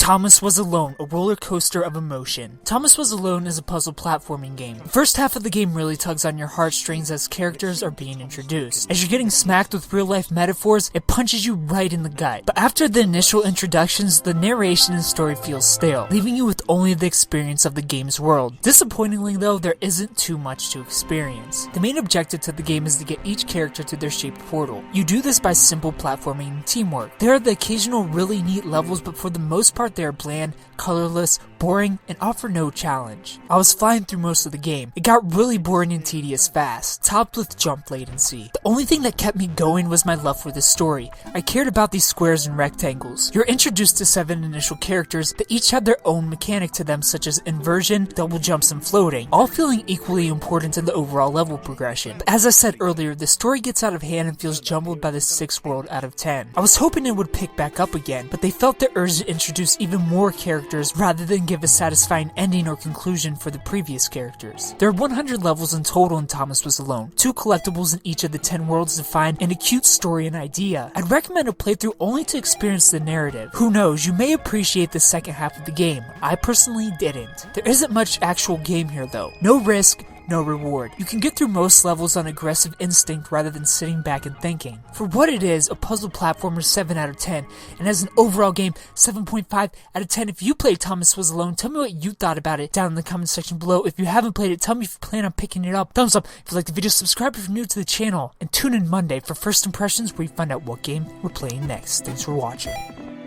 Thomas Was Alone, a roller coaster of emotion. Thomas Was Alone is a puzzle platforming game. The first half of the game really tugs on your heartstrings as characters are being introduced. As you're getting smacked with real-life metaphors, it punches you right in the gut. But after the initial introductions, the narration and story feels stale, leaving you with only the experience of the game's world. Disappointingly though, there isn't too much to experience. The main objective to the game is to get each character to their shaped portal. You do this by simple platforming and teamwork. There are the occasional really neat levels, but for the most part they are bland, colorless, boring, and offer no challenge. I was flying through most of the game. It got really boring and tedious fast, topped with jump latency. The only thing that kept me going was my love for the story. I cared about these squares and rectangles. You're introduced to 7 initial characters that each have their own mechanic to them, such as inversion, double jumps, and floating, all feeling equally important in the overall level progression. But as I said earlier, the story gets out of hand and feels jumbled by the 6th world out of 10. I was hoping it would pick back up again, but they felt the urge to introduce even more characters rather than give a satisfying ending or conclusion for the previous characters. There are 100 levels in total in Thomas Was Alone, 2 collectibles in each of the 10 worlds to find, and a cute story and idea. I'd recommend a playthrough only to experience the narrative. Who knows, you may appreciate the second half of the game. I personally didn't. There isn't much actual game here though. No risk, no reward. You can get through most levels on aggressive instinct rather than sitting back and thinking. For what it is, a puzzle platformer 7 out of 10, and as an overall game, 7.5 out of 10. If you played Thomas Was Alone, tell me what you thought about it down in the comment section below. If you haven't played it, tell me if you plan on picking it up. Thumbs up if you like the video, subscribe if you're new to the channel, and tune in Monday for First Impressions where you find out what game we're playing next. Thanks for watching.